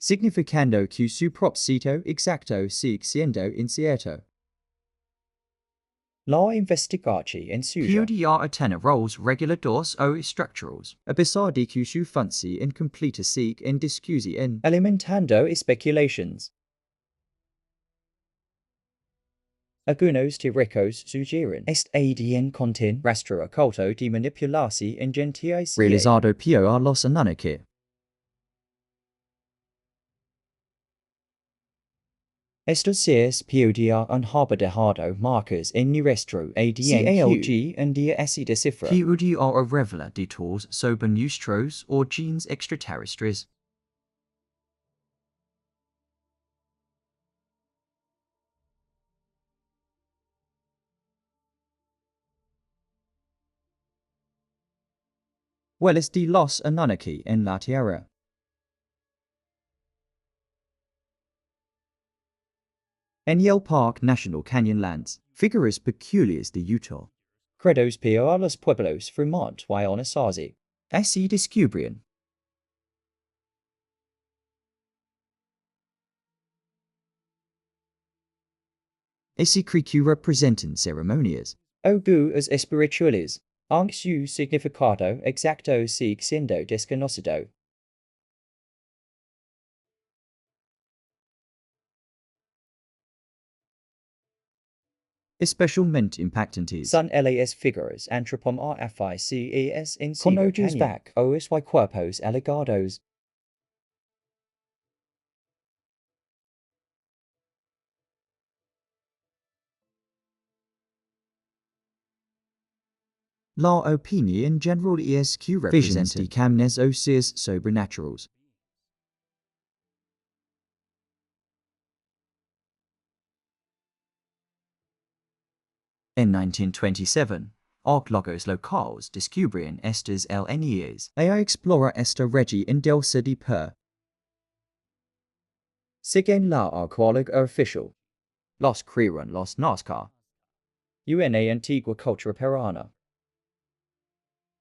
significando que su propósito exacto sigue siendo incierto. La investigatie en suja. PODR tener roles reguladores o estructurals, a pesar de que su función incompleta sigue en discusión. Alimentando especulations. Algunos teóricos sugieren ADN contiene rastro oculto de manipulación en genética. Realizado por los Anunnaki. Estos seres podrían haber dejado marcas en nuestro ADN que un día se descifra. PODR revela detalles sobre nuestros o genes extraterrestres. Huellas de los Anunnaki en la Tierra. En el Parque National Canyonlands, figuras peculiares de Utah. Credos por los pueblos Fremont y Anasazi. Así descubrían. Ese cree que representan ceremonias. Algunas espirituales, aunque su significado exacto sigue siendo desconocido. Especialmente impactantes. Son las figuras antropomorphices en Con Ciego ojos Canyon. back. Ojos y cuerpos alargados. La opinión general es que representan de camnes o seres sobrenaturales. En 1927, arqueólogos locales descubrieron estas Alienies. Ella explora esta región del de Per. Siguen la arqueóloga oficial. Los crearon los Nazca. Una antigua cultura peruana.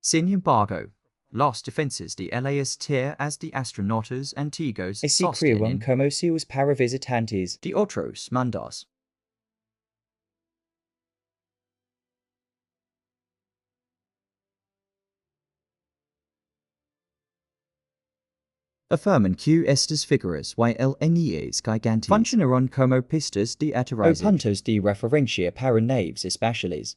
Sin embargo, las defensas de las tierras de astronautas antiguos Se crearon sostienen como seus para visitantes. de otros mundos. Afirman que estas figuras y Alienies gigantes funcionaron como pistas de O aterrizaje. puntos de referencia para naves espaciales.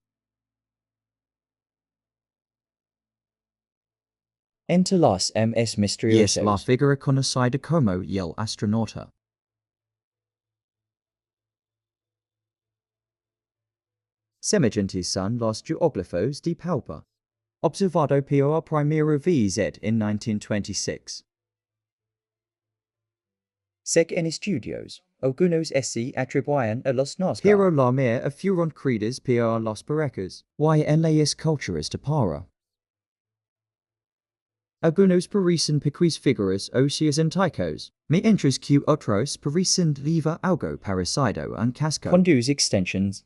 Entre los ms Y misteriosos. es la figura conocida como el astronauta. Semejantes son los geóglifos de Palpa, observado por primera vez en 1926. Sec en estudios, algunos se atribuyen a los Nazca. Pero la mayoría fueron creadas por los perecas, y en las culturas de para. Algunos parecen pequeñas figuras óseas antiguas, mientras que otros parecen viva algo parecido a un casco. Con sus extensions.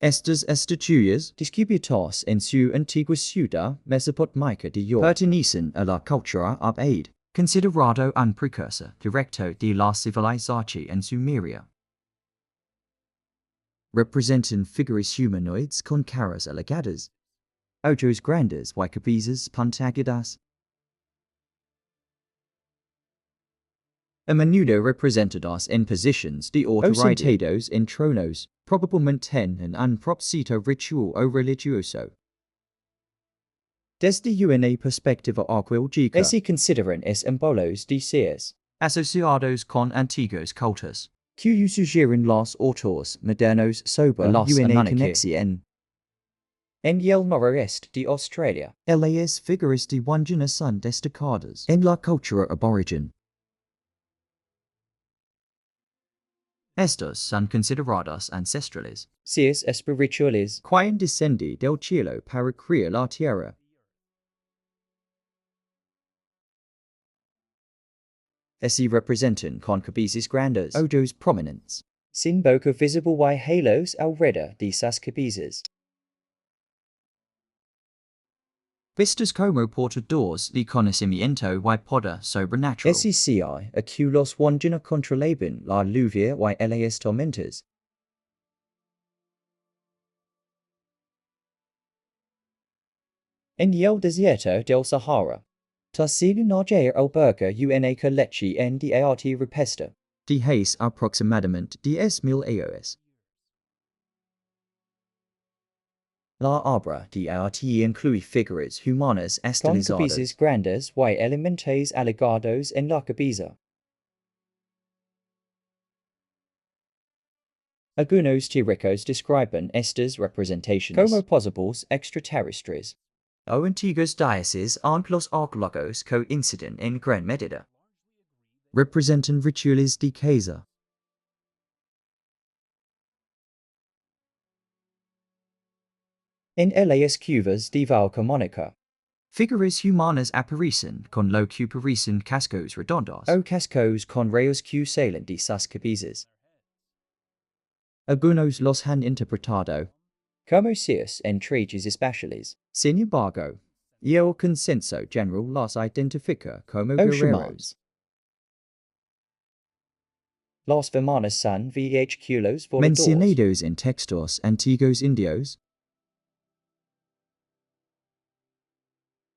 Estas estatuas, descubiertas en su antigua ciudad mesopotámica de York, pertenecen a la cultura Abad, considerado un precursor directo de la civilización en Sumeria. Representan figuras humanoides con caras alargadas, ojos grandes y cabezas puntiagudas. A menudo representadas en posiciones de autoridad o sentados en tronos, probablemente en un propósito ritual o religioso. Desde una perspectiva arqueológica, Se consideran embolos de seres. asociados con antiguos cultos, que sugieren los autores modernos sobre los una conexión. En el noroeste de Australia. Las figuras de Wandjina son destacadas en la cultura aborigen. Estos son considerados ancestrales, Seres espirituales. quien descende del cielo para crear la tierra. Se representan con cabezas grandes, ojos prominentes, Sin boca visible y halos alrededor de sus cabezas. Vistas como portadores de conocimiento y poder sobrenatural. SECI, aculos wandina controlaben la lluvia y las tormentas. En el desierto del Sahara. Tasilu nager alberga una colechi en de arte rupestre. De hace aproximadamente 10.000 años. La obra de arte incluye figuras humanas estilizadas. Con cabezas grandes y elementos alargados en la cabeza. Algunos teóricos describen estas representaciones como posibles extraterrestres. O antiguos dioses aunque los arqueólogos coinciden en gran medida. Representan rituales de caza. En las cuvas de Valcamonica. Figuras humanas aparecen con lo que parecen cascos redondos. O cascos con rayos que salen de sus cabezas. Algunos los han interpretado como seres en trajes espaciales. Sin embargo, el consenso general los identifica como guerreros. Los vimanos son vehículos voladores. Mencionados en textos antiguos indios.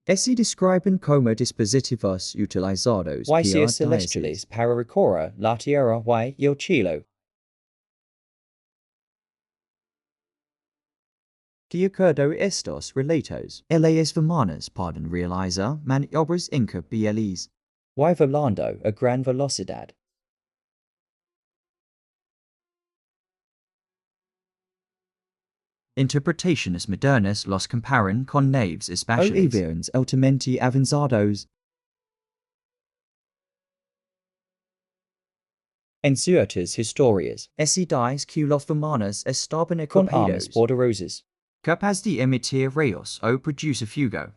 Se describen como dispositivos utilizados Y por seres celestiales para recorrer la tierra y el cielo. De acuerdo estos relatos, las vimanas pueden realizar maniobras increíbles. Y volando a gran velocidad. Interpretaciones modernas los comparan con naves espaciales. O aviones altamente avanzados. En ciertas historias, Se dice que los vimanas estaban con armas equipados, poderosas, capaz de emitir rayos o producir fuego.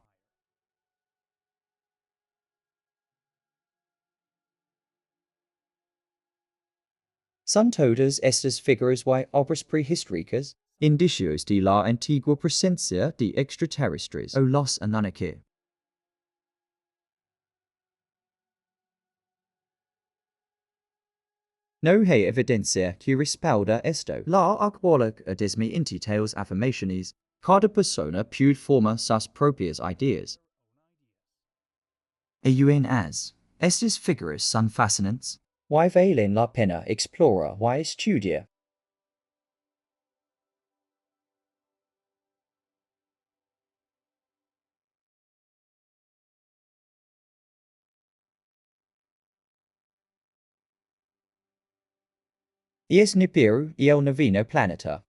son todas estas figuras y obras prehistóricas. Indicios de la antigua presencia de extraterrestres o los Anunnaki. No hay evidencia que respalda esto. La arqueóloga desmiente tales afirmaciones. Cada persona puede formar sus propias ideas. Aún as, estas figuras son fascinantes. Y valen la pena explorar y estudiar. Es Nibiru y el noveno planeta.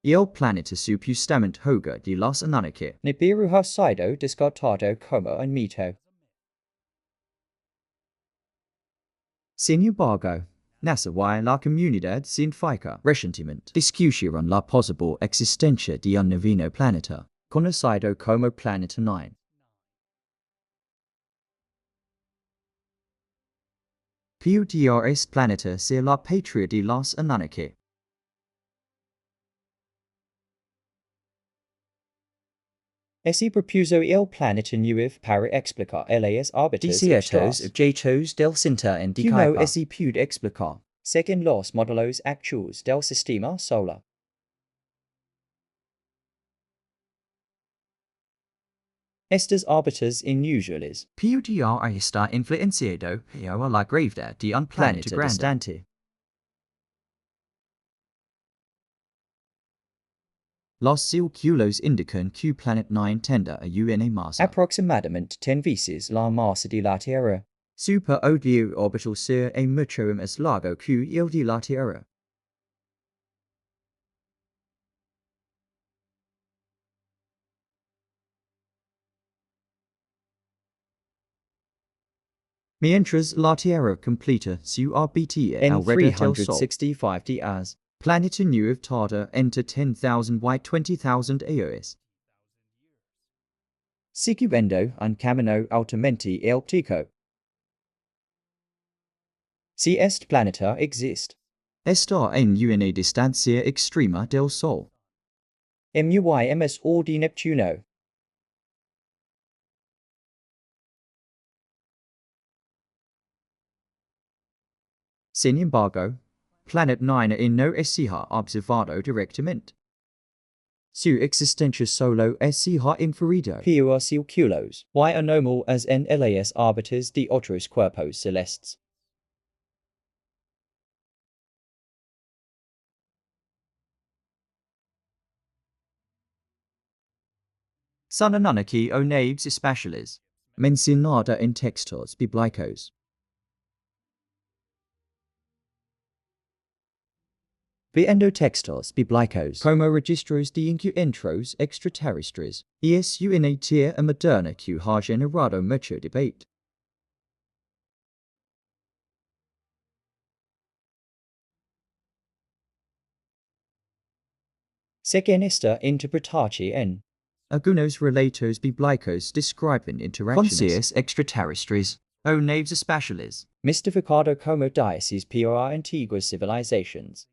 El planeta supuestamente hogar de los Anunnaki. Nibiru ha sido descartado como un mito. Sin embargo, NASA y la comunidad científica recientemente discutieron la posible existencia de un noveno planeta, conocido como Planeta 9. Pudiera este planeta ser la patria de los Anunnaki. Se propuso el planeta nuevo para explicar las órbitas Desiertos objetos del cinta en que no se puede explicar, según los modelos actuales del sistema solar. Estas órbitas inusuales Pudiera estar influenciado por la gravedad de un planeta grande. distante. Los cálculos indican que Planet 9 tende a una masa Aproximadamente 10 veces la masa de la Tierra. Su periodo orbital será mucho más largo que el de la Tierra. Mientras la Tierra completa su órbita En alrededor del Sol, 365 días. Planeta nuevo tarda entre 10,000 y 20,000 años. Siguiendo un camino altamente elíptico. Si est planeta exist. Estar en una distancia extrema del Sol. MUIMS Ordi Neptuno. Sin embargo, Planet 9 no se ha observado directamente. Su existencia solo se ha inferido. Por círculos y anormal as en las órbitas de otros cuerpos celestes. Son Anunnaki o naves espaciales, mencionada en textos bíblicos. Viendo textos bíblicos Como registros de encuentros extraterrestres, es una tierra moderna que ha generado mucho debate. según esta interpretación. Algunos relatos bíblicos describen interacciones con seres extraterrestres o naves espaciales, Mystificado como dioses por antiguas civilizations.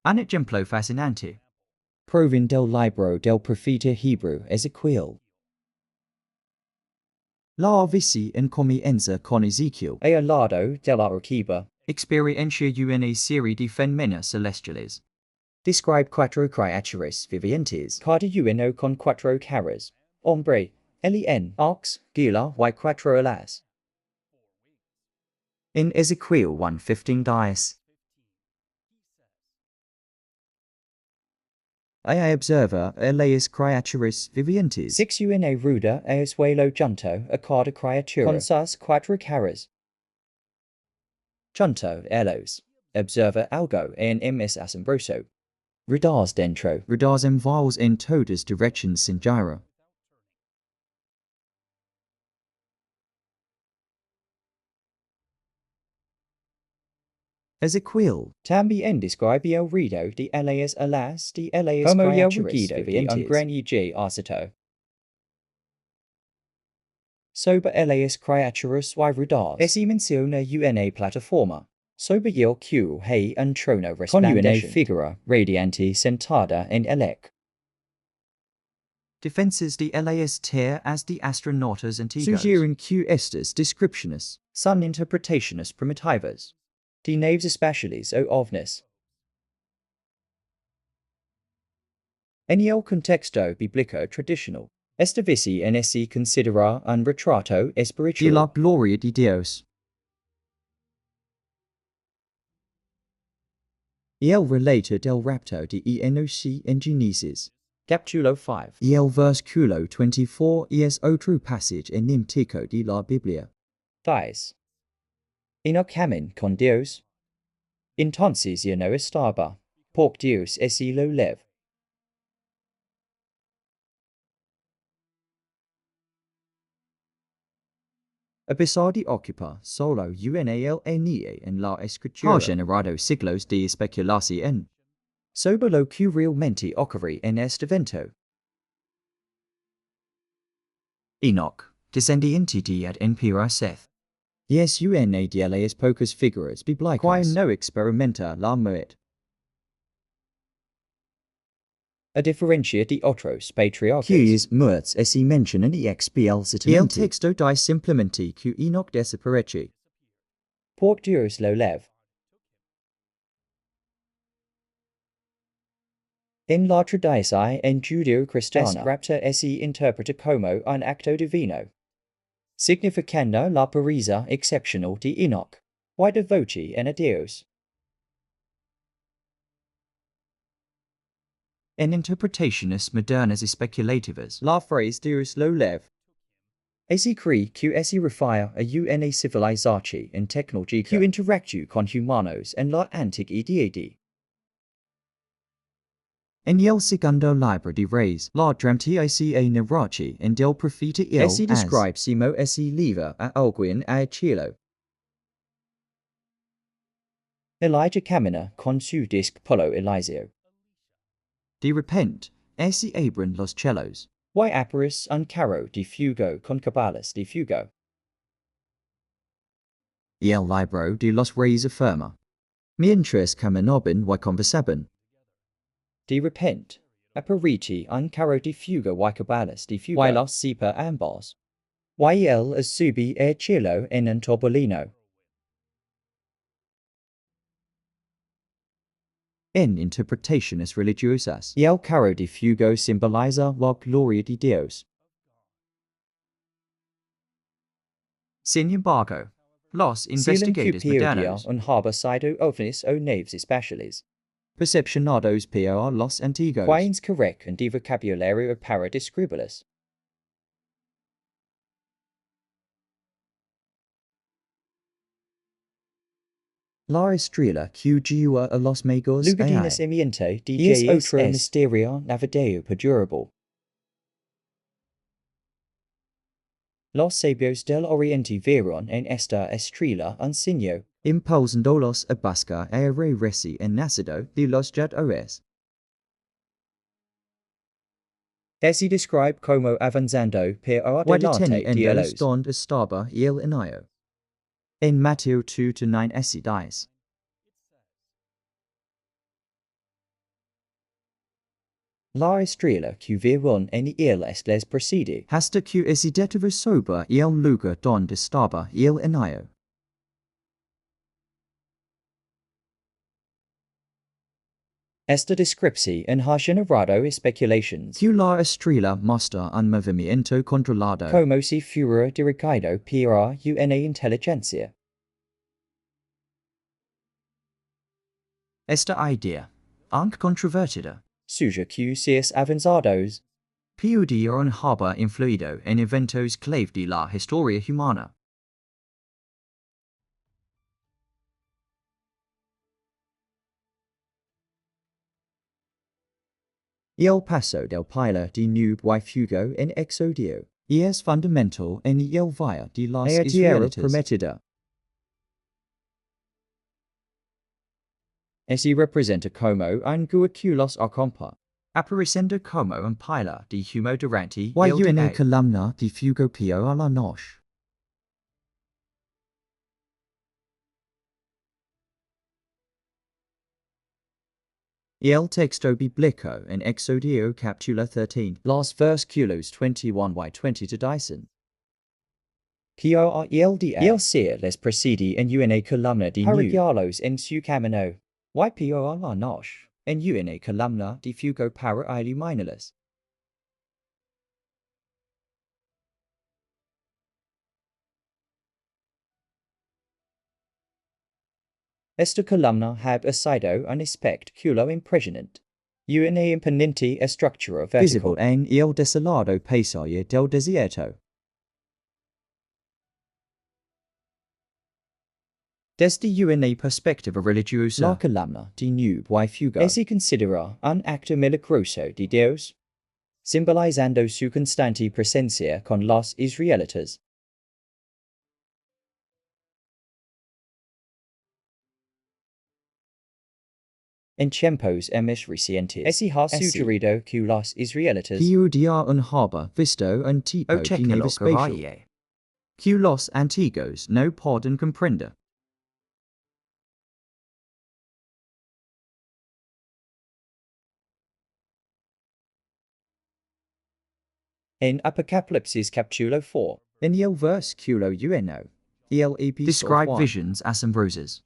un ejemplo fascinante. Provin del libro del profeta Hebrew Ezequiel. La visi en comienza con Ezequiel, A al lado de la arquiva. experiencia una serie de fenómenos celestiales. Describe cuatro criaturas vivientes. Cada uno con cuatro caras. Hombre, Alien, ox, gila y cuatro alas. In Ezequiel 1:15 dies. I observa las criaturas vivientes. Six una ruda a suelo junto a cada criatura. Con sus cuatro caras. Junto ellos. Observa algo en ms asombroso. Rudas dentro. Rudas enviados en todas direcciones sin giro. Ezequiel también describe el ruido de las alas de las como el criaturas rugido de un gran y osito. Sobre las criaturas y rudas. Se menciona una plataforma. Sobre el que hay un trono resplandeciente. Con una figura radiante sentada en elec. defensas de las tierras de astronautas antiguos. Sugieren que estas descripciones son interpretaciones primitivas de naves espaciales o ovnis. En el contexto bíblico tradicional, esta visi en se considera un retrato de espiritual. la gloria de Dios. Y el relato del rapto de Enoch en Génesis. Capítulo 5. Y el versículo 24 es otro passage enigmático de la Biblia. 10. Enoch caminó con Dios. Entonces ya no estaba, porque Dios se lo llevó. A pesar de ocupar solo una línea en la escritura, ha generado siglos de especulación sobre lo que realmente ocurrió en este evento. Enoch, descendiente de Ad Seth. Es una de las pocas figuras bíblicas que no experimenta la muerte. A diferencia de otros patriarcas. Cuyas muertes se mencionan explícitamente. Y el texto dice simplemente que Enoch desapareció. Porque Dios lo llevó. En la tradición en judeo-cristiana, este rapto se interpreta como un acto divino, significando la pureza excepcional de Enoch, y devoción a Dios. En interpretaciones modernas y especulativas, la frase Dios lo llevó Se cree que se refiere a una civilización en tecnología que interactúa con humanos en la antigua edad. En el segundo libro de Reyes, la dramatia se narrachi en del profeta Se describe simo se liva a alguien al cielo. Elijah camina con su discípulo Eliseo. De repente, se abren los cielos. Y aparece un carro de fuego con caballos de fuego. el libro de los reyes afirma. Mientras caminoben y conversaban. De repente, apariti un carro de fuga y cabalas de fuga. Y los sepa ambos. Y el subi cielo en un topolino. En interpretaciones religiosas. Y el carro de fuego simboliza la gloria de Dios. Sin embargo, los investigadores modernos un harbor sido ovnis o naves espaciales. percepcionados por los antiguos. Quines correct and de vocabulario para describirlos. La estrella que guía a los magos Lugar de AI. nacimiento de Y es Dioses otro misterio navideo perdurable. Los sabios del Oriente vieron en esta estrella un signo, Impulsándolos a buscar a reci en nacido de los Dioses. se describe como avanzando por Guadeteni adelante en de el los. donde estaba el anayo. En Mateo 2-9 dice. La estrella que vieron en el les precede. Hasta que detuvo sobre el lugar donde estaba el anayo. Esta descripción ha generado especulations. Que la estrella mostra un movimiento controlado. Como si fuera dirigido por una inteligencia. Esta idea, aunque controvertida, Suja que seas avanzados. puede haber influido en eventos clave de la historia humana. El paso del pila de nube y fuego en exodio es fundamental en el vía de los israelitas. Prometida. Ese representa como un guaculos o compa. Apareciendo como un pila de humo durante Y una columna de fuego pio a la noche. El texto bíblico en Exodio capítulo 13, Los versículos 21 y 22 dicen. Por el día. El ser les precede en una columna de nube. Para en su camino. Y por la noche. En una columna de fuego para iluminarles. Esta columna hab sido un espectáculo impresionante. Una imponente estructura vertical. visible en el desolado paisaje del desierto. Desde una perspectiva religiosa, La columna de nube y fuego se considera un acto milagroso de Dios, simbolizando su constante presencia con los israelitas. En tiempos recientes, ese ha sugerido que los israelitas podía haber visto un tipo de nave espacial que los antiguos no pueden comprender. en Apocalipsis capítulo 4, En el versículo 1, el describe visions asombrosas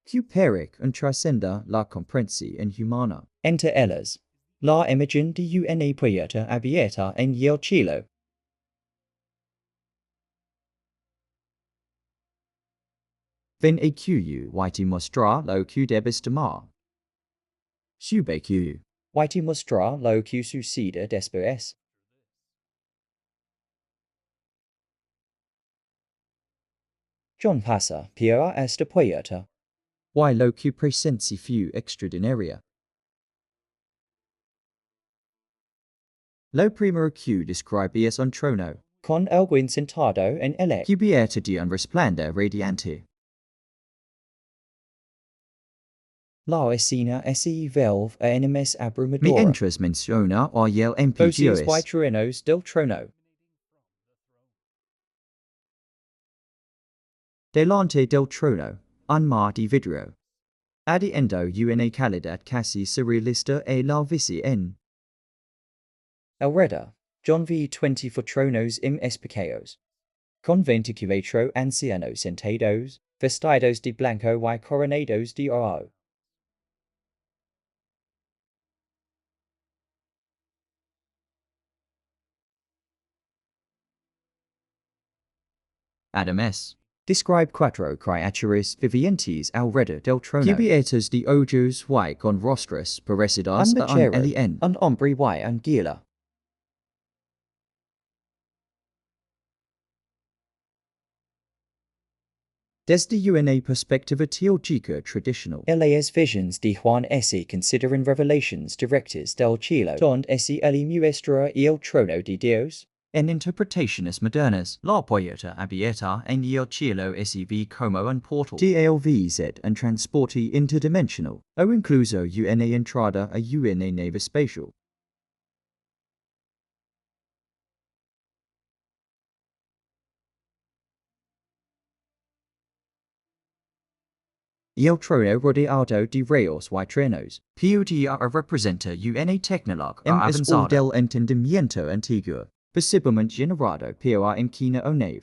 que peric and trascenda la comprensión humana. entre ellas, la imagen de una puerta abierta en el cielo. Ven AQU y mostrar lo que debes tomar. Sube Q. Y te mostrar lo que sucede después. John pasa por esta puerta. Y lo que presencia fu extraordinaria. Lo primero que describe es un trono. Con alguien sentado en él. Cubierto de un resplandor radiante. La escena se vuelve una abrumadora. Mientras menciona y el Voces y Dioses. truenos del trono. delante del trono, un mar di vidrio. Adiendo una calidad casi surrealista e la visi en. Alreda, John v. 24 tronos im espicaos. Con 24 ancianos sentados, vestidos de blanco y coronados de oro. Adam S. Describe quattro creaturas vivientes alrededor del trono. Cubiertos de ojos y con rostros parecidos Un a un mechero, alien. un hombre y un gila. Desde una perspectiva teológica tradicional. Las visions de Juan S. consideran revelations directas del cielo, donde se le muestra el trono de Dios. En interpretaciones modernas, la puerta abierta en el cielo se ve como un portal. DLVZ un transporte interdimensional, o incluso una entrada a una nave espacial. El trono rodeado de rayos y trenos, podría representar una tecnología avanzada del entendimiento antiguo, posiblemente generado por la máquina o nave.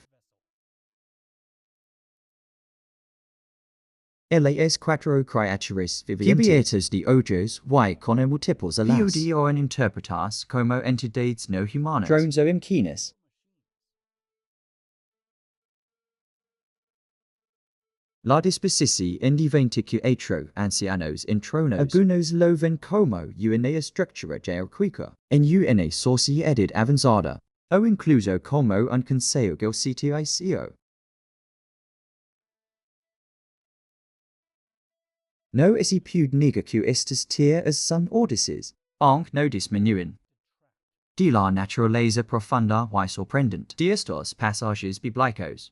Las cuatro criaturas vivientes cubiertas de ojos y con múltiples alas podrían interpretarse como entidades no humanas. Drones o imquines. La disposición en 24 ancianos en tronos. Algunos lo ven como una estructura jerárquica en una sociedad avanzada, o incluso como un consejo del sitio. No se puede negar que estas tierras son órdices, aunque no disminuyen. De la naturaleza profunda y sorprendente de estos pasajes bíblicos.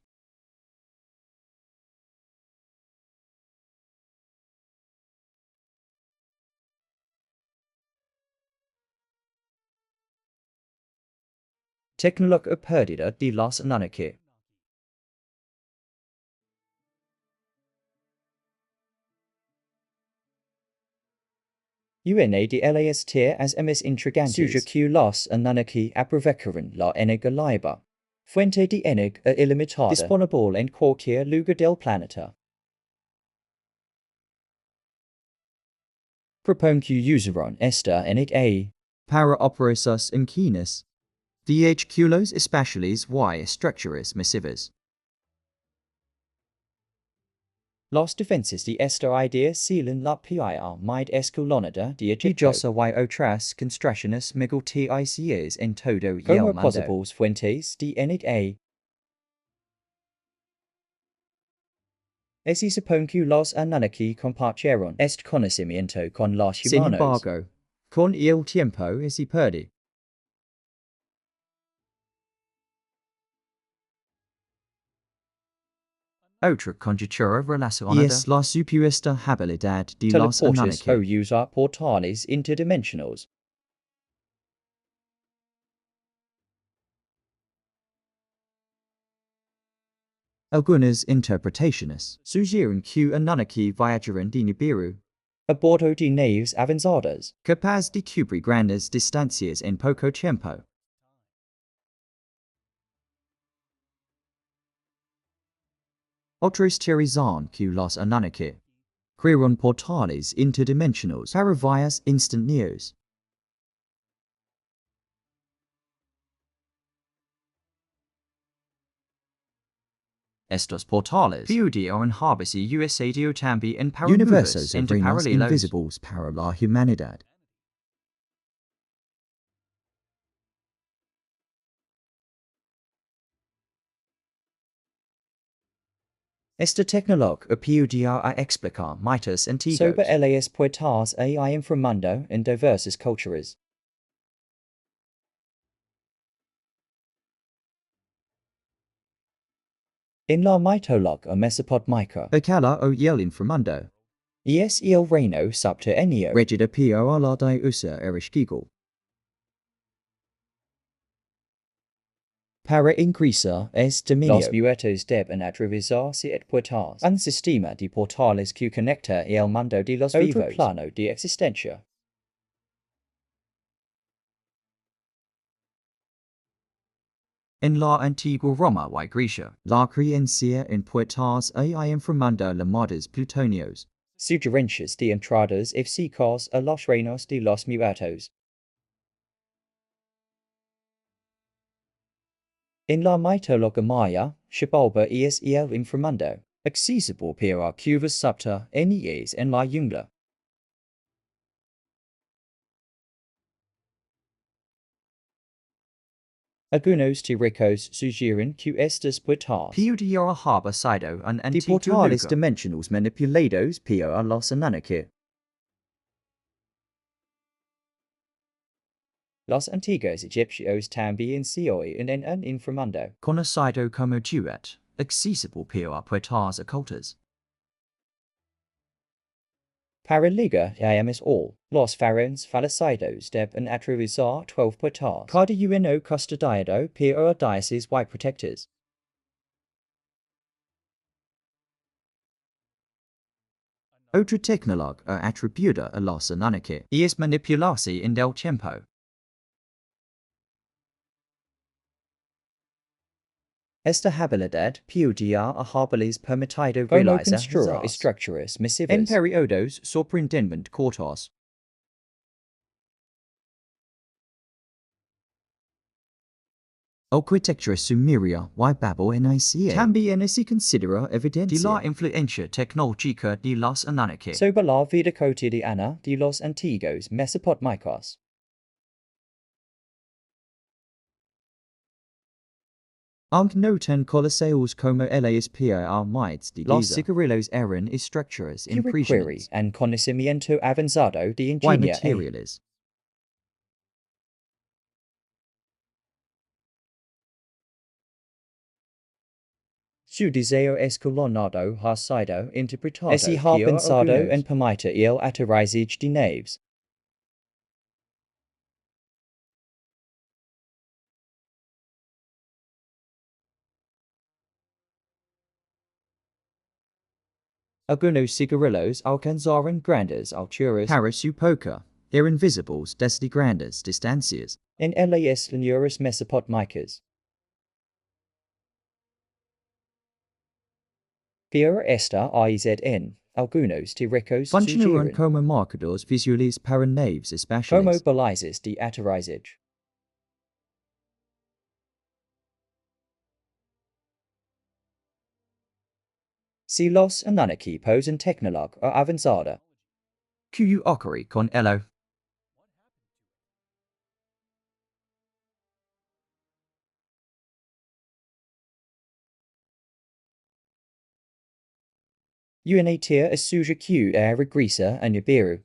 Tecnología perdida de los Anunnaki. Una de las tierras más intrigantes suya que los Anunnaki aprovecharon la energía libre, fuente de energía ilimitada disponible en cualquier lugar del planeta. Propone que usaron esta energía Para operar sus máquinas, vehículos espaciales y estructuras masivas. Los defensas de esta idea sealan la piedra más escalonada de Egipto. Dioses y otras construcciones megaliticias en todo el Como mundo. posibles fuentes de energía. Se supone que los Anunnaki compartieron este conocimiento con los humanos. Sin embargo, con el tiempo se pierde. Otra conjetura relacionada es la supuesta habilidad de los teleportes Anunnaki. o usar portales interdimensionales. Algunas interpretaciones sugieren que Anunnaki viajaron de Nibiru, A bordo de naves avanzadas, capaz de cubrir grandes distancias en poco tiempo. Otros teorizan que los Anunnaki crearon portales interdimensionales para viajes instantáneos. Estos portales pudieron haberse usado también en universos invisibles para la humanidad. esta tecnología podría explicar mitos antiguos sobre las puertas a inframundo en diversas culturas. En la mitología mesopotamica, Akala o el inframundo es el reino subterráneo regido por la diosa Ereshkigal. para ingresar este dominio. Los muertos deben atravesarse et puertas. Un sistema de portales que conecta el mundo de los vivos. Otro plano de existencia. En la antigua Roma y Grecia, la creencia en puertas a inframundo llamadas plutonios. Sugerencias de entradas físicas a los reinos de los muertos. En la mitología maya, Xibalba es el inframundo, accesible para cubas subterráneas en la jungla. Algunos teóricos sugieren que estas puertas Pudiera haber sido un de antiguo portales lugar dimensionales manipulados por los Anunnaki. Los antiguos egipcios también se oían en un inframundo. conocido como duet, accesible para puertas ocultas. Para ligar llamas all, los pharaones fallecidos deben atravesar 12 puertas. Cada uno custodiado por dioses y protectors. Otra tecnología atribuida a los Anunnaki es manipularse en el tiempo. Esta habilidad podía haberles permitido realizar construir estructuras masivas En periodos sorprendentemente cortos. Arquitectura sumeria y babilónica también se considera evidencia de la influencia tecnológica de los Anunnaki. sobre la vida cotidiana de los antiguos mesopotámicos. Aunque no tan colossales como las piramides de Giza, los cigarrillos eran estructuras impresionantes en conocimiento avanzado de y ingeniería materiales. Su deseo escalonado ha sido interpretado y ha pensado en permitir el aterrizaje de naves. Algunos cigarrillos alcanzaron grandes alturas Para su época, eran visibles desde grandes distancias. en las llanuras mesopotámicas. Por esta razón, algunos teóricos Funcionaron sugieren como marcadores visuales para naves como espaciales. balizas de aterrizaje. Si los Anunnaki posen tecnología avanzada, Que ocurre con ello. UNATIR asuja que regresa a Nibiru.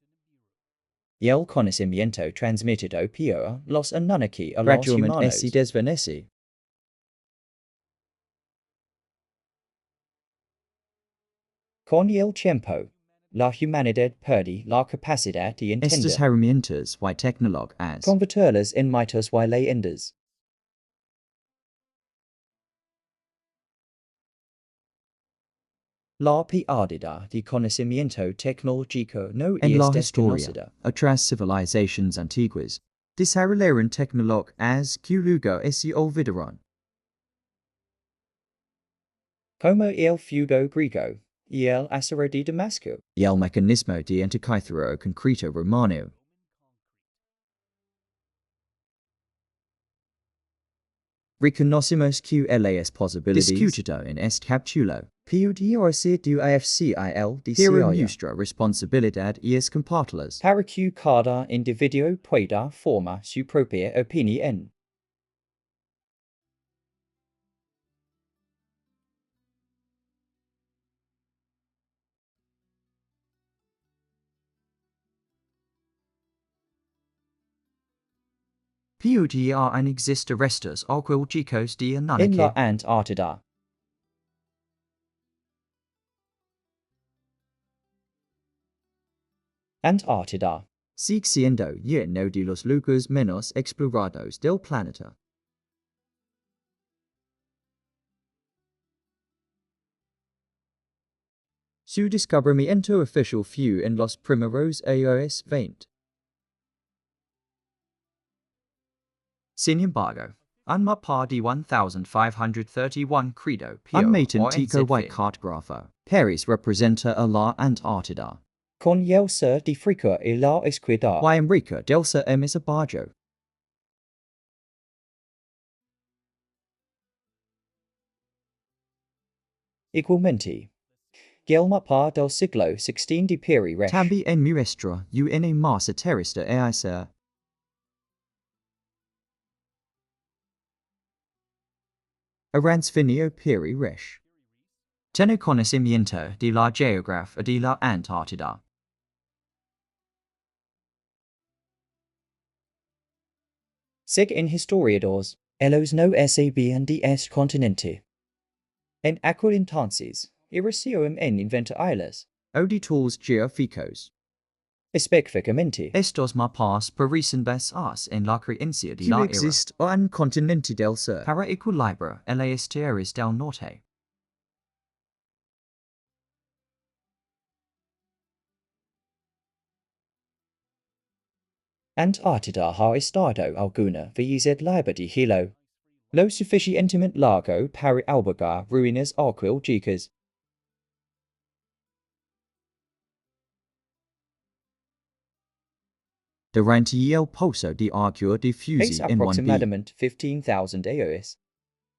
Y el conocimiento transmitido por los Anunnaki a los Gradualmente humanos se desvanece. con el tiempo, la humanidad pierde la capacidad de Estas entender, herramientas y tecnologías convertirlas en mitos y leyendas. La pérdida de conocimiento tecnológico no en la es historia, desconocida. otras civilizaciones antiguas desarrollaron tecnologías que luego se olvidaron. Como el fuego griego y el acero de Damasco. Y el mecanismo de antikythero concreto romano. Reconocemos que las posibilidades discutido en este capítulo pudiera ser de AFCIL de pero nuestra responsabilidad es compartirlas. Para que cada individuo pueda formar su propia opinión. Pudiera existir restos arqueológicos de Anunnaki En la Antártida. Antártida. sigue siendo uno de los lugares menos explorados del planeta. Su descubrimiento official few en los primeros años 20. Sin embargo, un mapa de 1531 credo Un mate o antico white cartografo. Paris representa a la Antártida. Con Yelsa de Frica y la Esquidad. Y Enrique delsa emis abajo. Igualmente, el mapa del siglo XVI de Piri Resh. Tambi en muestra una masa terrestre aiza. Aransfinio Piri Resh. Tiene conocimiento de la geografía de la Antártida. Sig in historiadores, ellos no sabían de este continente. En aquel entonces, irrecium en inventa islas. Auditores geoficos. Específicamente, Estos mapas parecen basarse en la creencia de la era. existe un continente del sur para equilibrar las tierras del norte. Antártida ha estado alguna vez libre de hielo. Lo suficientemente largo para albergar ruinas arqueológicas. Durante el pozo de agua difusi en 1B. Aproximadamente 15,000 años.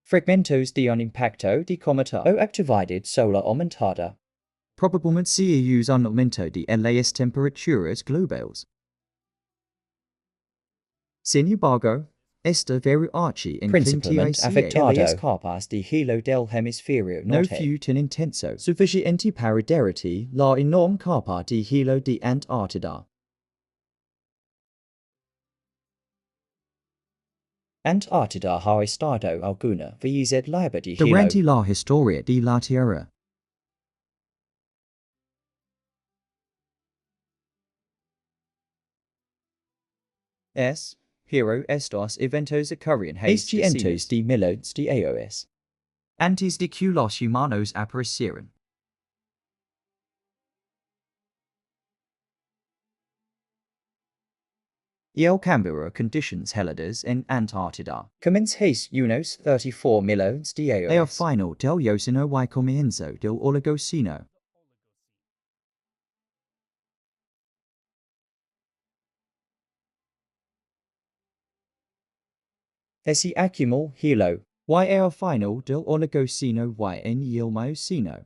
Fragmentos de un impacto de cometa o actividad solar aumentada. Probablemente se usa un aumento de las temperaturas globales. Sin embargo, esta variación en Principalmente afectado las capas de hielo del hemisferio no norte. fue tan intenso suficiente para derretir la enorme capa de hielo de Antártida. Antártida ha estado alguna vez libre de hielo. Durante la historia de la Tierra. Pero estos eventos ocurren Cientos de miles de años. antes de que los humanos aparecieran. El cambio conditions heladas en Antártida. Comenzáis unos 34 millones de El años. final del Eoceno y comienzo del Oligoceno. Ese acumul hielo. Y el final del Oligoceno y en el Mioceno.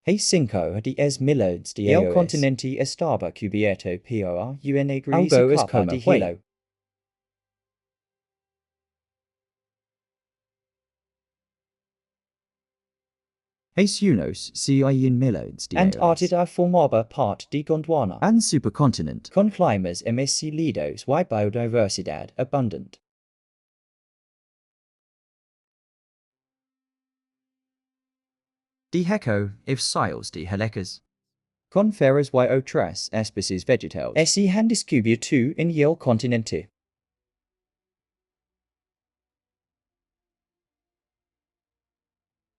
Hay 5 a 10 millones de años. El continente estaba cubierto por una gris Algo es capa como de hielo. Hace unos 100 millones de años. Antártida formaba parte de Gondwana. Un supercontinent. Con climas emisilidos y biodiversidad abundante. De hecho, if siles de helecas. Con feras y otras especies vegetales. Ese han descubierto en el continente.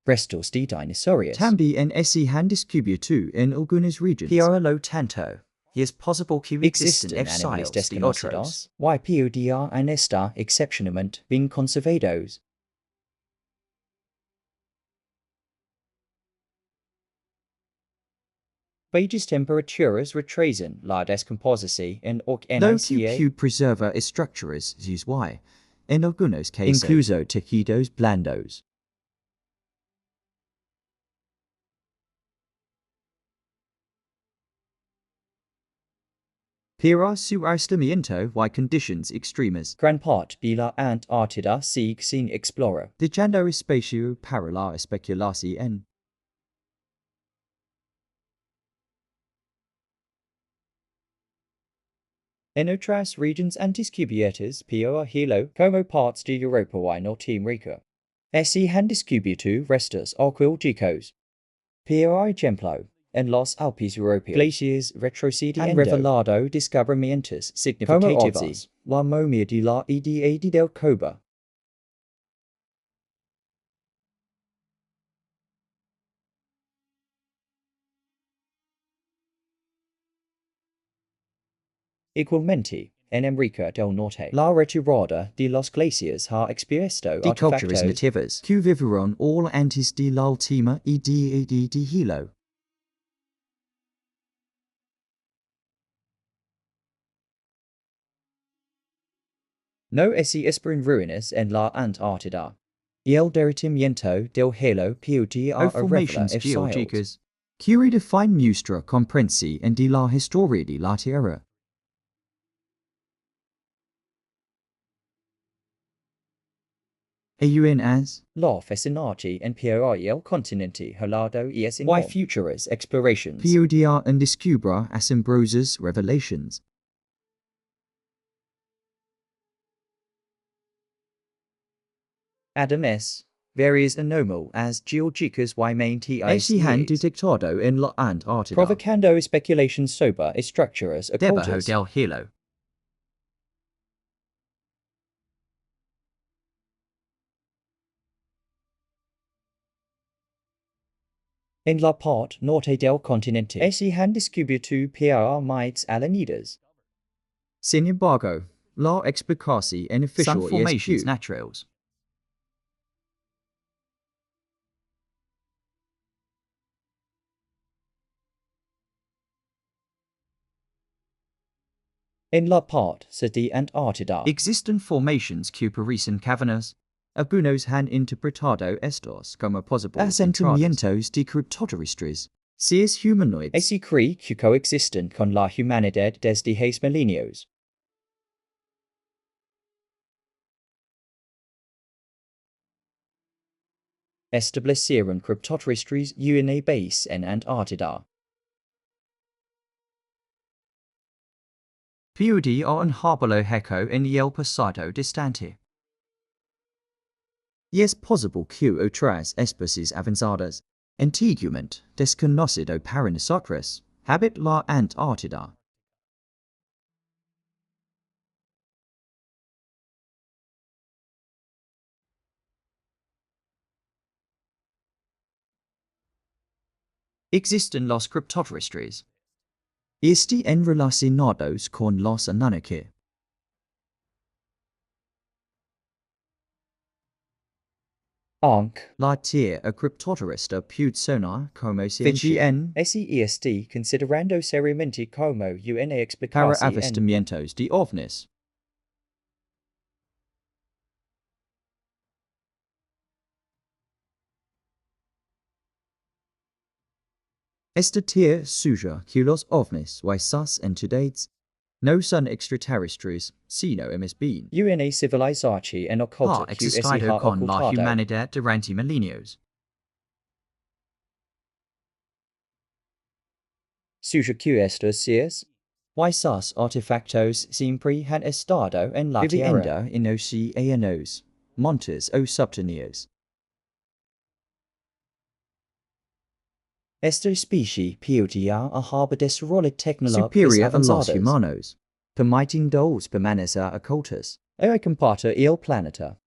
Restos de dinosaurios. También ese han descubierto en algunas regions. Por lo tanto, es posible que existen if animales siles de otros. desconocidos y podrían estar excepcionalmente bien conservados. Bajas temperaturas retrasan la descomposición en Lo Organicia. que preserva estructuras y, en algunos casos, Incluso tejidos blandos. para su aislamiento y conditions extremas. Gran parte de la Antártida sigue sin explorar. Dejando espacio para la especulación. En otras regions antes cubiertas por hielo, como partes de Europa y Norteamérica, se han descubierto restos arqueológicos. Por ejemplo, en los Alpes europeos, glaciers retrocediendo han revelado descubrimientos significativos. Como la momia de la Edad del Cobre. Igualmente, en América del Norte, la retirada de los glaciares ha expuesto de culturas artefactos nativas que viveron all antes de la última y de hilo. no esperan ruinas en la Antártida. Y el derretimiento del hielo puede O formations geológicas que redefine nuestra comprensión de la historia de la Tierra. Aun as La fascinación en el continente helado y es enorme. Why futurist explorations. PODR and descubra asombrosas revelations. Además, varias as geológicas y Han detectado en la Antártida. provocando especulations sobre estructuras Debajo ocultas. del hielo. En la parte norte del continente, han descubierto piramides alanidas. Sin embargo, la explicación en official Son formations ESQ. naturales. En la parte sur de Antártida, Existen formations que parecen cavernas. Algunos han interpretado estos como posibles asentamientos de criptoterrestres, seres humanoides. se cree que coexisten con la humanidad desde hace milenios. Establecieron criptoterrestres una base en Antártida. POD o un hábalo heco en el pasado distante. Y es posible que otras especies avanzadas, antiguamente desconocido para nosotros, habit la Antártida. Existen los criptoterrestres. En relacionados con los Anunnaki. La Tierra criptoterrestre puede sonar como VGN SEST considerando seriamente como una para explicación avistamientos de ovnis. Esta tierra suya que los ovnis y sus entidades no son extraterrestres, sino hemos bien. una civilización en oculta Ha que se existido ha con la ocultado. humanidad durante milenios. Suya que estos seres y sus artefactos siempre han estado en la tierra. Vivienda en océanos, montes o subterráneos. Esta especie podría haber desarrollado tecnologías Superior a los avanzadas, humanos, permitiendo permanecer ocultas. para compartir el planeta.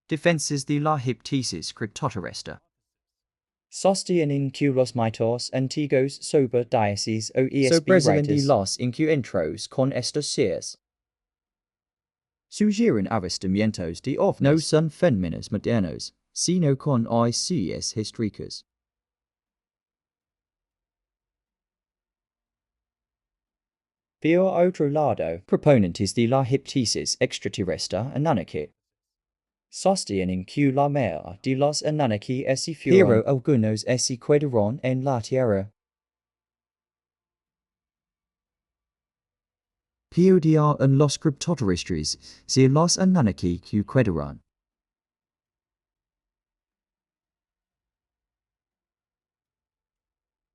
Defenses de la hipótesis criptoterrestre. Sostienen que los mitos antiguos sobre dioses o Sobreviven los encuentros con estos seres. Sugieren avistamientos de ovnis. No son fenómenos modernos, sino con ICs históricos. Por otro lado, proponentes de la hipótesis extraterrestre Anunnaki sostienen que la mayoría de los Anunnaki fueron algunos se quedaron en la Tierra. PODR en los criptoterrestres, si los Anunnaki que quedaron.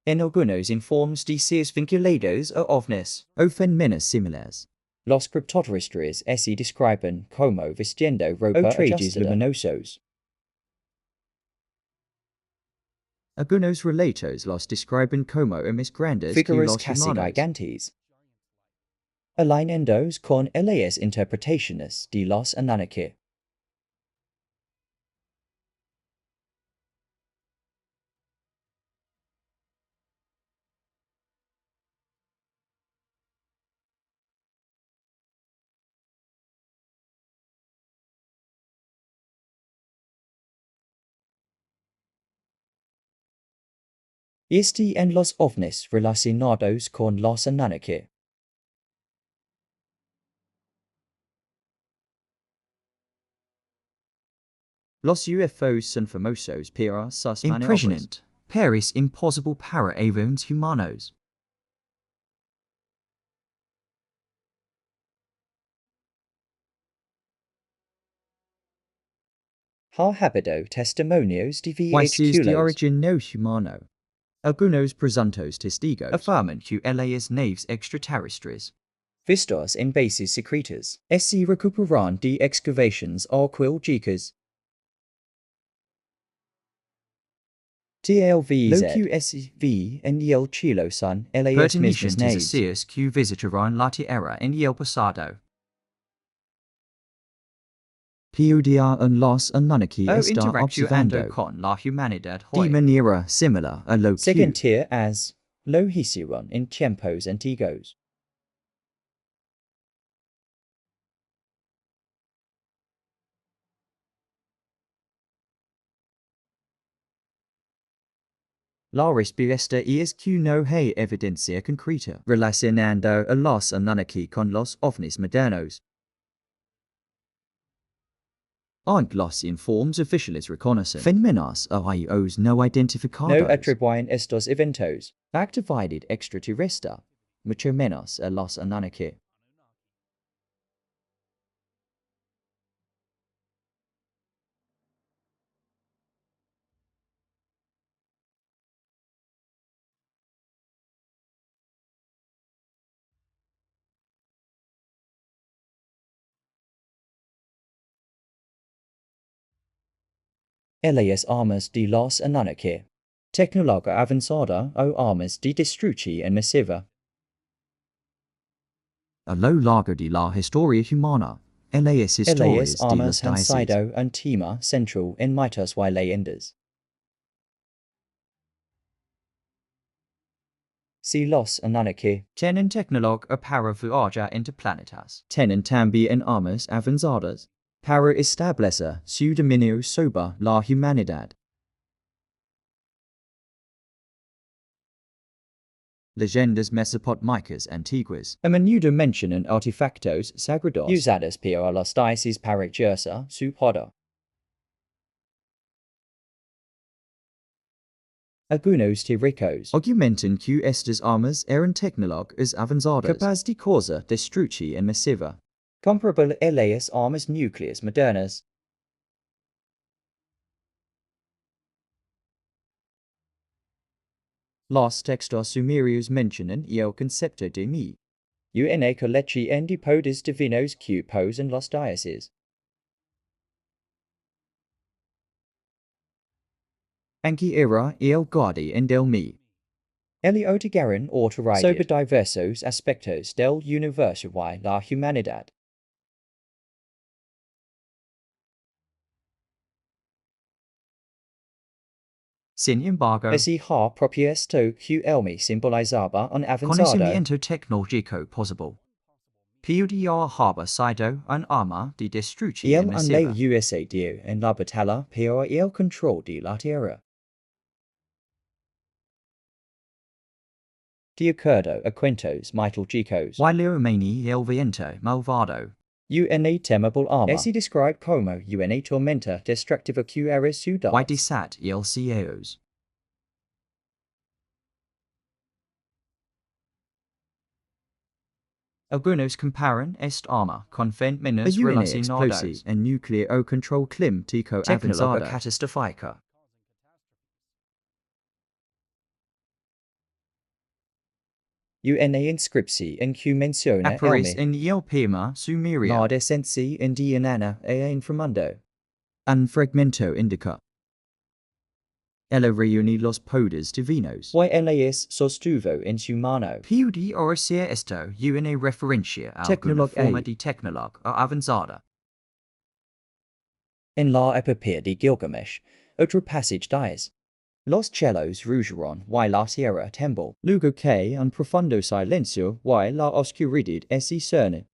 En algunos informes de seres vinculados a ovnis O fenómenos similares. los criptoterrestres se describen como vistiendo ropa trajes luminosos. Algunos relatos los describen como más grandes que Figuras los casi humanos. gigantes. Alineados con las interpretaciones de los Anunnaki. Este en los ovnis relacionados con los Anunnaki. Los UFOs son famosos por sus impresionante, Paris impossible para aviones humanos. Ha habido testimonios de Huesos de vehículos. origen no humano. Algunos presuntos testigos afirman que las naves extraterrestres Vistos en bases secretas. Se recuperan de excavaciones arqueológicas. TLVZ. Lo QSV en el cielo son las mismas pertenecientes a naves. seres que visitaron la Tierra en el pasado. PUDR en los Anunnaki está observando con la humanidad hoy de manera similar a lo que Seguir as lo hicieron en tiempos antiguos. la respuesta es que no hay evidencia concreta relacionando a los Anunnaki con los ovnis modernos. Aren't los informes oficiales reconocen fenómenos aéreos no identificados. No atribuyen estos eventos actividad extraterrestre, mucho menos a los Anunnaki. Las armas de los Anunnaki. Tecnología avanzada o armas de destrucción masiva. A lo largo de la historia humana, las historias Las de armas los han dioses sido un tema central en mitos y leyendas. Si los Anunnaki tienen tecnología para viajar entre planetas, tienen también armas avanzadas para establecer su dominio sobre la humanidad. Leyendas mesopotámicas antiguas a menudo mencionan artefactos sagrados usados por los dioses para ejercer su poder. Algunos teóricos argumentan que estas armas eran tecnologías avanzadas capaz de causar destrucción masiva, comparable a las armas nucleares modernas. los textos sumerios mencionan el concepto de mí. Una colección de poderes divinos que posen los dioses. En que era el guardián del mí. Ele otorgaron autoridad sobre diversos aspectos del universo y la humanidad. Sin embargo, Así ha propuesto que el mí simbolizaba un avanzado conocimiento tecnológico posible. PUDR haba sido un arma de destrucción el en la masiva. USA dio en la batalla por el control de la tierra. De acuerdo a cuentos mitológicos, Y le romani el viento malvado. una temible arma se describe como una tormenta destructiva que era su Y desat el cielos. Algunos comparan esta arma con fenómenos relacionados en nuclear o control climático avanzado catastrófico. Una inscripción en que menciona el Aparece mí. en el poema sumerio. La descendencia indiana e inframundo. Un fragmento indica. Ella reúne los poderes divinos. Y las sostuvo en su mano. Puede ser esto una referencia a alguna forma de tecnología avanzada. En la epopeya de Gilgamesh, otro passage dice. Los cielos rugiron y la tierra tembló. Luego que un profundo silencio y la oscuridad se cerne.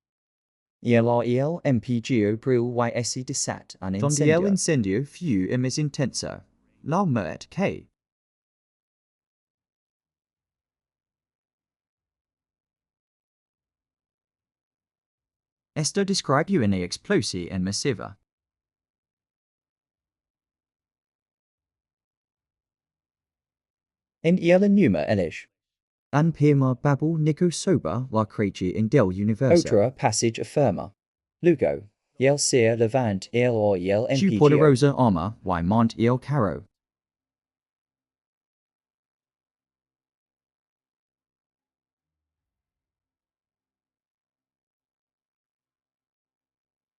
Y el MPGO bril y se desat un Donde incendio. el incendio fue más intenso. La muerte que Esto describe UNA explosi and massiva. En iel numa elish. An pema babel nico sober la creci in del universo. Otra passage affirma. Lugo. Yel seer levant el or yel Ju mpgo. poderosa arma y mont el caro.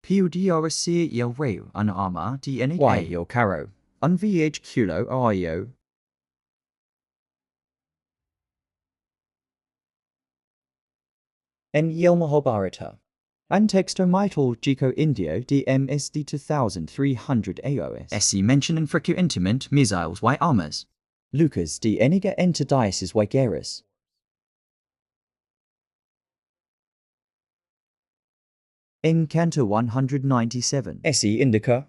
Pudrc el reu an arma DNA. Y el caro. Un vhculo io. En yel mahobarita. An texto mital Gico Indio DMSD 2300 AOS. SC mention and frecu intimate missiles y armors. Lucas de eniga enter Dioses Wigeris. In Canto 197. Esse indica.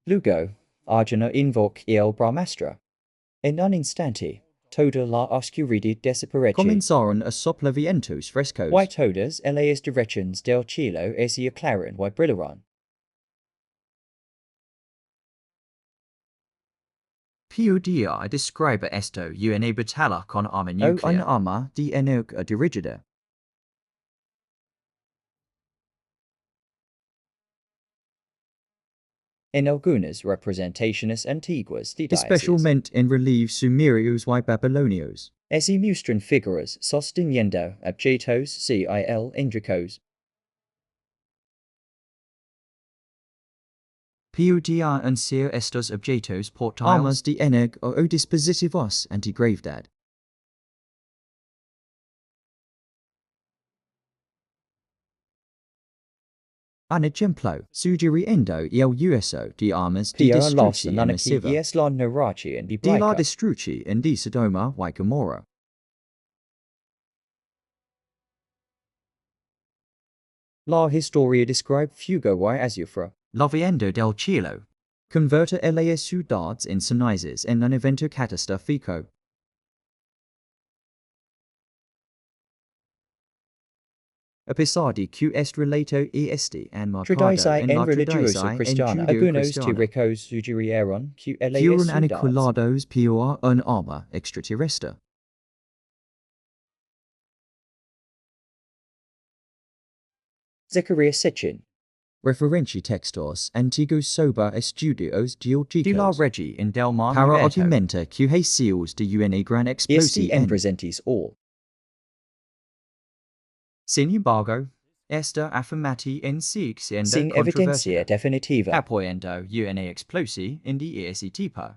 Lugo. Argena invoc el bramastra. En un instante. Toda la oscuridad desaparece. Comenzaron a soplavientos frescos. Y todas las direcciones del cielo se aclaran y brillarán. PUDI describe esto una batalla con arma nuclear. un arma de energía dirigida. En algunas representaciones antiguas de Dioses. Especialmente en relieves sumerios y babilonios. Se muestran figuras sosteniendo objetos cil indicos. PUDI anuncia estos objetos portátiles. Armas de energía o dispositivos antigravedad. Un ejemplo, sugiriendo el uso de armas de Para los destrucción Anunnaki masiva. es la narración en De la bíblica. destrucción en de Sodoma y Gomorra. La historia describe fuego y azufre. La viendo del cielo. Converta las ciudades en cenizas en un evento catastrófico. A pesar de que es relato este and marcado Tradici en en la religioso tradición cristiana. Algunos teóricos sugerieron que las fueron ciudades. aniculados por un arma extraterrestre. Zechariah Sitchin. Referenci textos antiguos sobre estudios geológicos. De la regi en del mar Para muerto. argumenta que hay seals de una gran explosión. Este en presentes all. Sin embargo, esta afirmati en siendo Sin evidencia controvertida, definitiva. apoyando una explosión en de ese tipo.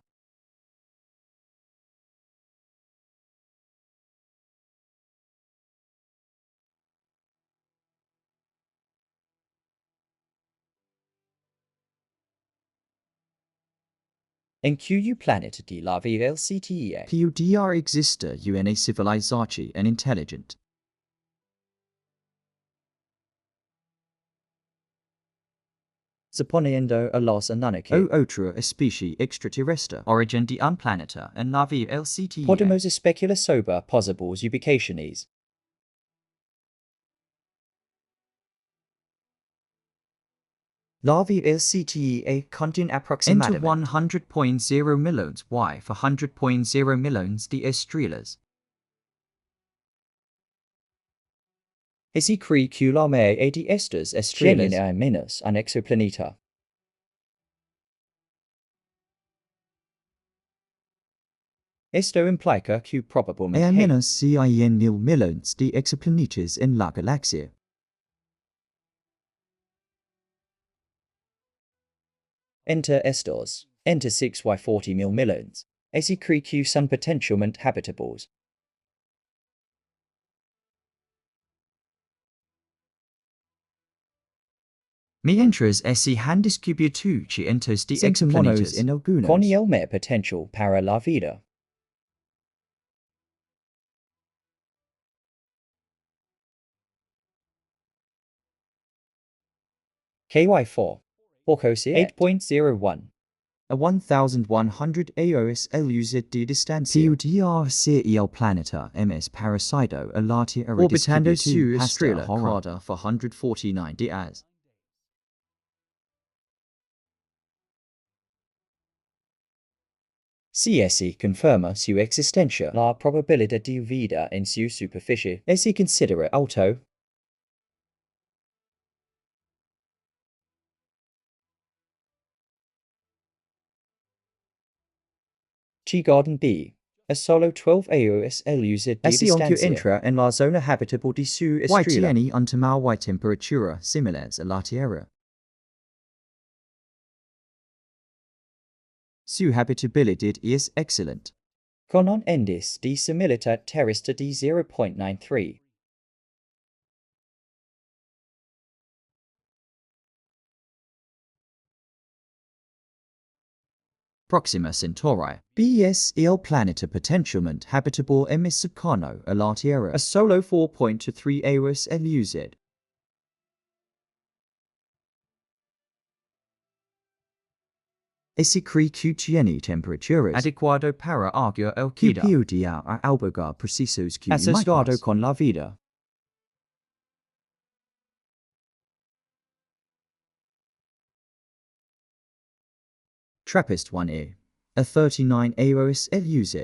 En cuyo planeta de la vida el CTE. PUDR existe una civilización and intelligent. Suponiendo a los Anunnaki. O otra especie extraterrestre. Origin de un planeta en la vida el CTE. Podemos especular sobre posibles ubicaciones. La vida el CTE contiene aproximadamente 100.0 millones y 400.0 millones de estrellas. Se cree que la mayoría de estas estrellas tienen al menos un exoplaneta. Esto implica que probablemente Al menos 100 mil millones de exoplanetas en la galaxia. entre estos, entre 6 y 40 mil millones, se cree que son potencialmente habitables. Mientras se han descubierto cientos de exoplanetas en algunos. Con el mayor potencial para la vida. KY4. Foco 8.01. a 1100 AOS LUZ de distancia. PUDR CEL planeta MS parasido alatia orbitando su estrella cada for 149 días. Si confirma su existencia la probabilidad de vida en su superficie. Si considera alto. Garden B. A solo 12 AOS LUZ de distancia. Entra en la zona habitable de su estrella. Tiene una temperatura similares a la Tierra. Su habitabilidad es excelente. Con un índice de similitud terrestre de 0.93. Proxima Centauri. BES el planeta potentialmente habitable en cercano a la Tierra. A solo 4.3 AOS LUZ. Si cree que tiene temperaturas adecuado para augur el quida. PUDR a albergar procesos que asociado con la vida. TRAPPIST-1A, a 39 AOS LUZ.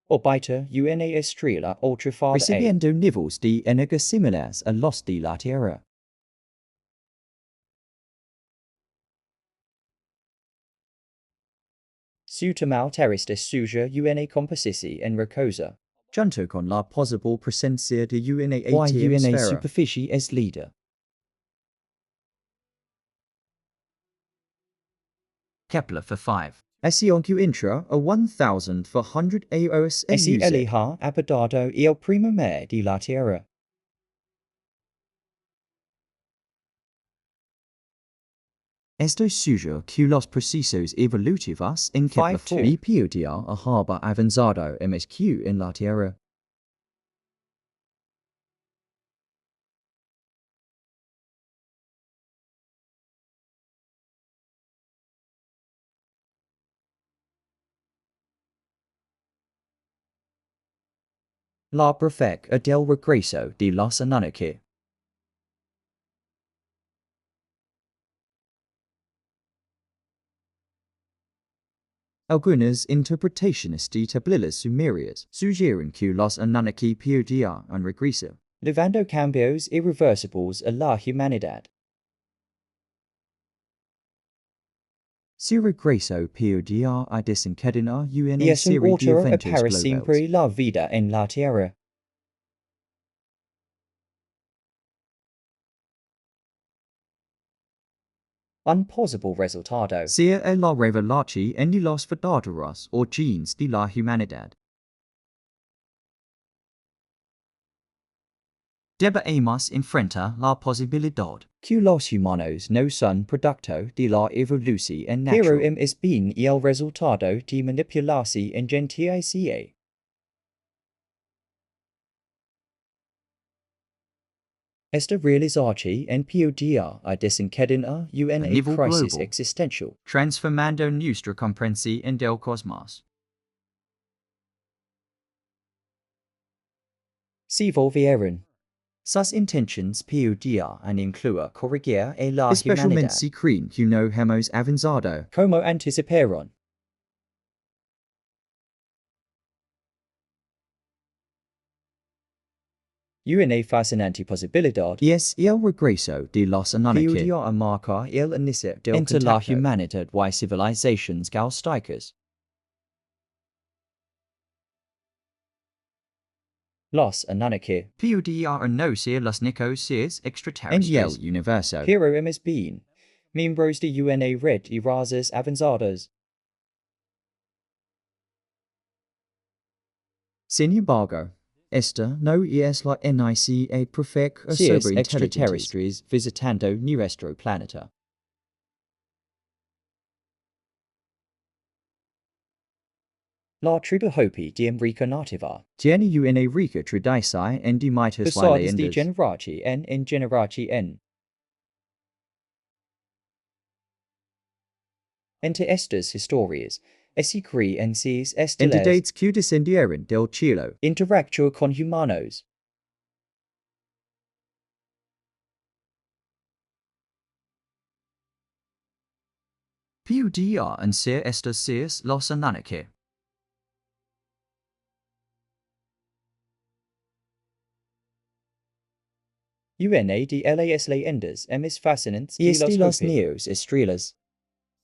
Orbita una estrella ultrafar Recibiendo niveles de energía similares a los de la Tierra. Su tamaño terrestre suya una composición en rocosa. Junto con la posible presencia de una atmósfera. Superficie es líder. Kepler for 5. Aunque intra a 1400 AOS LUZ. Elija apodado el primer mes de la Tierra. Estoy seguro que los procesos evolutivos en Kepler 4 PUDR a haba avanzado MSQ en la Tierra. La perfecta del regreso de los Anunnaki. Algunas interpretaciones de tablas sumerias sugieren que los Anunnaki PUDR han regreso. Llevando cambios irreversibles a la humanidad. Su regreso PUDR a desencadenar una serie de eventos para globales. siempre la vida en la Tierra. Un posible resultado. Sea la revelación de los verdaderos orígenes de la humanidad. Debemos enfrentar la posibilidad que los humanos no son producto de la evolución natural. Pero es bien el resultado de manipulación en genética. Esta realización en PUDR a desencadenar una crisis existencial. Transformando nuestra comprensión del cosmos. Si volvieron. Sus intenciones PUDR han incluir corregir a la especialmente humanidad. si creen que no hemos avanzado. Como anticiparon. Una fascinante posibilidad es el regreso de los Anunnaki. PUDR a marcar el inicio del entre la humanidad y civilizaciones gáusticas. Los Anunnaki. PUDR no ser los únicos seres extraterrestres en el universo. Pero hemos bien miembros de una red de razas avanzadas. Sin embargo, esta no es la NICA perfecta sobre extraterrestres visitando nuestro planeta. La tribu Hopi de América Nativa. Tiene una rica tradición en de mitos Pasadas de generación en generación. Entre estas historias, ese creencias estelas entidades que descendieron del cielo. interactúan con humanos. Podría ser estos seres los Anunnaki. Una de las leyendas más fascinantes Y de los las Hopi neos estrellas.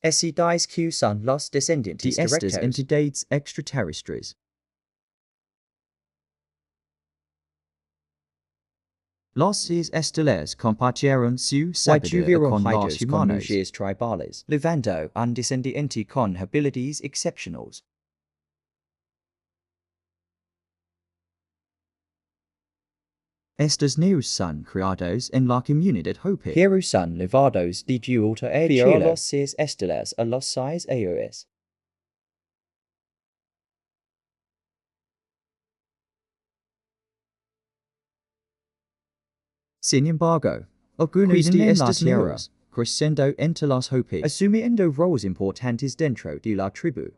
ese dice que son los descendientes De estas directos entidades extraterrestres. Los seres estelares compartieron su sabiduría con los humanos, mujeres tribales, levando un descendiente con habilidades excepcionales. estos neos son creados en la comunidad Hopi. Pero son levados de vuelta a Pero los seres estelares a los seis años. Sin embargo, algunos de estos neos crescendo entre los Hopi, asumiendo roles importantes dentro de la tribu.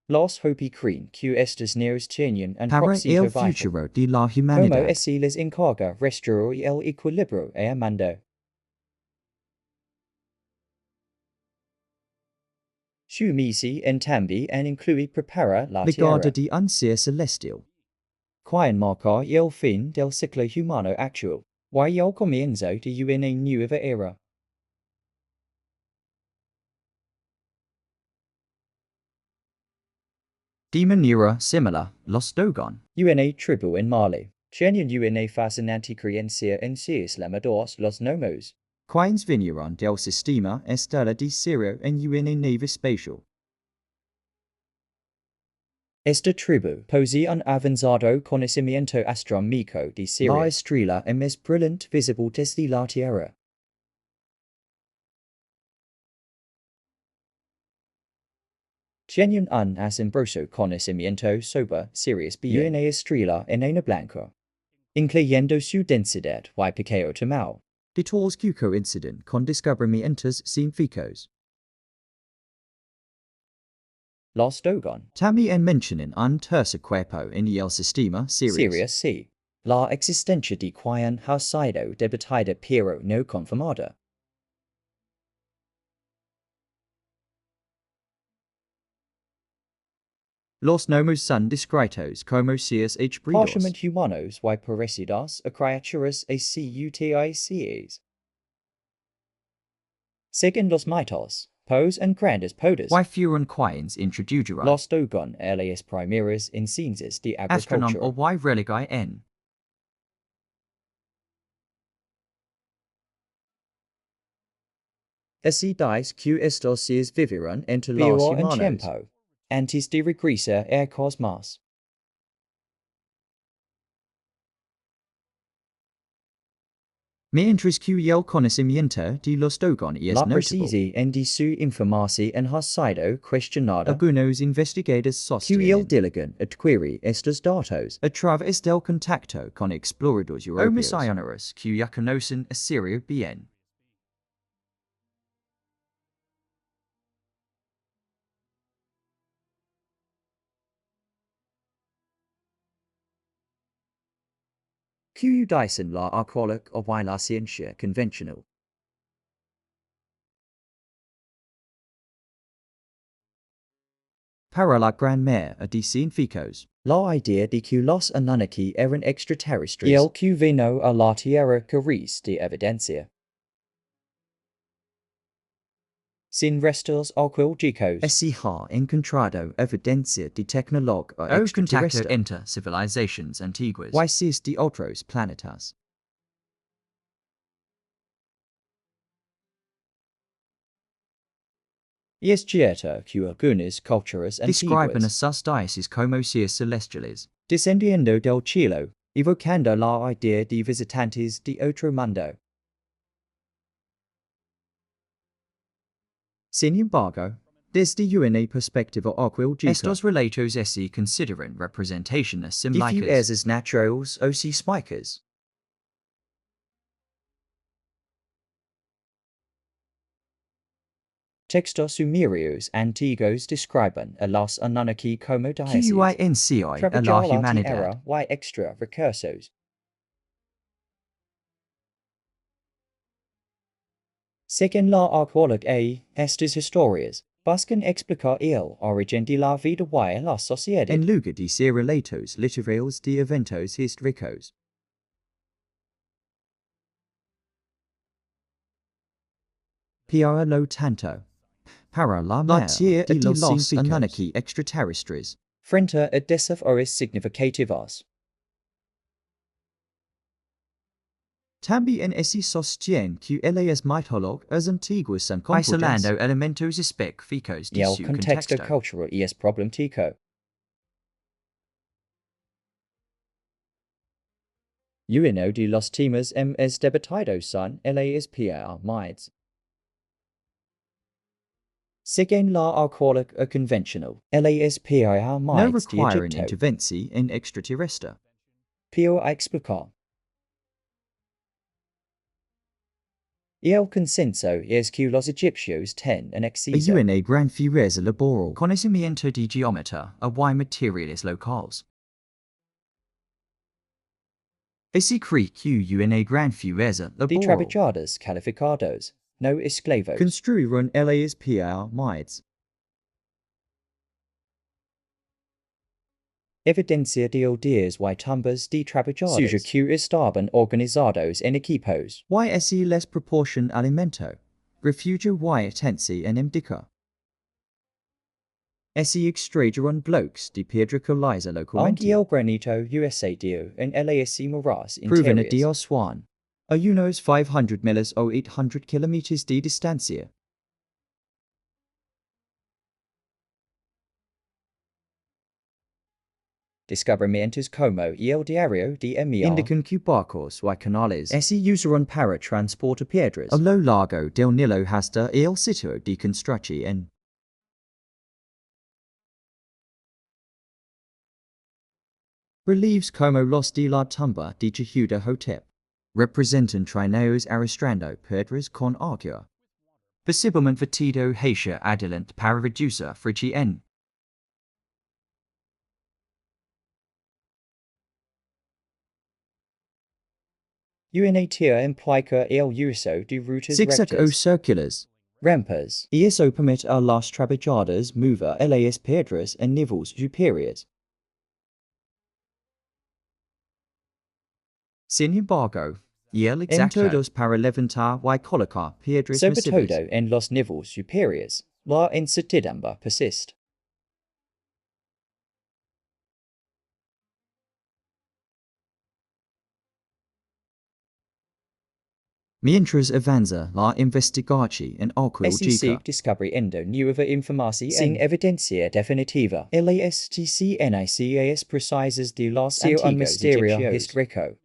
Los Hopi creen que estos neos tienen un Para propósito el vital, futuro de la como humanidad. así les encarga restaurar el equilibrio a mundo. Su misión también incluye preparar la Legado tierra, de un ser celestial. quien marca el fin del ciclo humano actual, y el comienzo de una nueva era. De manera similar, los Dogon. Una tribu en Mali, tienen una fascinante creencia en seres llamados los gnomos. Quienes vinieron del sistema estelar de Cero en una nave espacial. Esta tribu posee un avanzado conocimiento astronómico de Siria, la estrella más brillante visible desde la Tierra. Tienen un asombroso conocimiento sobre Sirius B, una estrella enana blanca, incluyendo su densidad y pequeño tamaño. De todos que coinciden con descubrimientos científicos. Los Dogon. También mencionan un tercer cuerpo en el sistema Sirius. Sirius C. La existencia de quien ha sido debatida pero no confirmada. Los gnomos son descritos como seres híbridos. Partialmente humanos y parecidos a criaturas acuáticas. Según los mitos, pos en grandes podas. Y fueron quienes introdujeron Los Dogon a las primeras en ciencias de astronom agricultura. o y religión en. Así dice que estos seres vivieron entre los humanos tiempo, antes de regresar al cosmos. Mientras que el conocimiento de los Dogon es La notable. precisión de su información ha sido cuestionada. Algunos investigadores Que el sostienen diligent adquiere estos datos a través del contacto con exploradores o europeos misioneros que ya conocen a Sirio bien. que dicen la arqueología o la ciencia convencional. Para la gran mayoría de científicos, La idea de que los Anunnaki eran extraterrestres y el que vino a la Tierra carece de evidencia. Sin restos arqueológicos, se ha encontrado evidencia de tecnología o contacto extraterrestre entre civilizaciones antiguas y seres de otros planetas. es cierto que algunas culturas Describen a antiguas, sus dioses como seres celestiales, descendiendo del cielo, evocando la idea de visitantes de otro mundo. sin embargo, desde una perspectiva arqueológica, estos relatos se consideran representaciones De simbólicas fuerzas naturales o sísmicas. Textos Sumerios Antiguos describen a los Anunnaki como Dioses. QUINCI a la Trapezoidal humanidad. era y extra recursos. Según la arqueóloga Estes Historias, buscan explicar el origen de la vida y la sociedad. En lugar de ser relatos literales de eventos históricos. Para lo tanto, para la mayoría de los Anunnaki extraterrestres, Frente a desafíos significativos. también se sostiene que las mitologías antiguas son aislando elementos específicos de Y su el contexto contexto. cultural es problemático. Uno de los temas más debatidos son las pyramids. Según la arqueología convencional, las No pyramids de requieren Egipto. intervención en extraterrestre. Para explicar. El consenso es que los egipcios tienen un exceso. Una gran fiereza laboral, conocimiento de geometría y materiales locales. Se cree que una gran fiereza De laboral trabajadores calificados, no esclavos. construyeron las pyramids. Evidencia de aldeas y tumbas de trabajadores. Suyo que estaban organizados en equipos. Y les proporcion alimento, refugio y atencia en indica. Se extrajeron bloques de piedra caliza Aunque localmente. el granito usado en las moras Proven a interiores. Dios Juan. A unos 500 miles o 800 kilómetros de distancia. Descubrimientos como el diario de Emil Indican que barcos y canales se usaron para transportar piedras. a lo largo del Nilo hasta el sitio de construcción. Relieves como los de la tumba de Jehuda-Hotep representan trineos arrastrando piedras con agua. Posiblemente vestido hacia adelante para reducir fricción. Una tierra implica el uso de rutas Zigzag o rectas. circulars. Rampas. Y eso permite a los trabajadores mover las piedras en niveles superiores. Sin embargo, el exacto dos para levantar y colocar piedras Sobre masivas. todo en los niveles superiores, la incertidumbre persiste. Mientras avanza la investigación en Se arqueológica, sigue descubriendo nueva información sin evidencia definitiva. Las TCNICAS precisas de los antiguos un misterio histórico.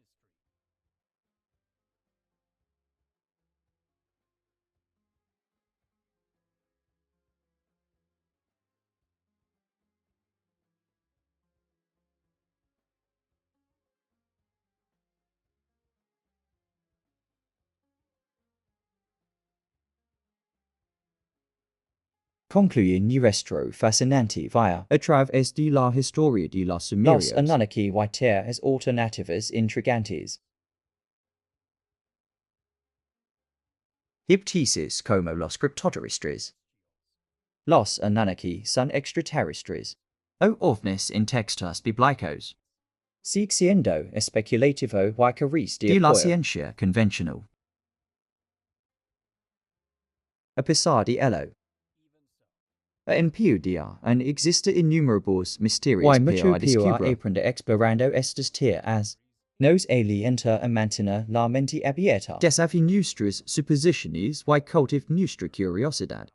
concluye nuestro fascinante via a través de la historia de los Los sumerios. Anunnaki y tierras alternativas intrigantes. Hipótesis como los criptoterrestres. Los Anunnaki son extraterrestres. O ovnis en textos bíblicos. Sigue siendo especulativo y carece de De la apoyo. ciencia convencional. A pesar de ello, en día en existe innumerables misterios Y mucho para peor descubrir. aprender explorando estas tierras. Nos alienta a mantener la mente abierta. Desafío nuestras suposiciones y cultiva nuestra curiosidad.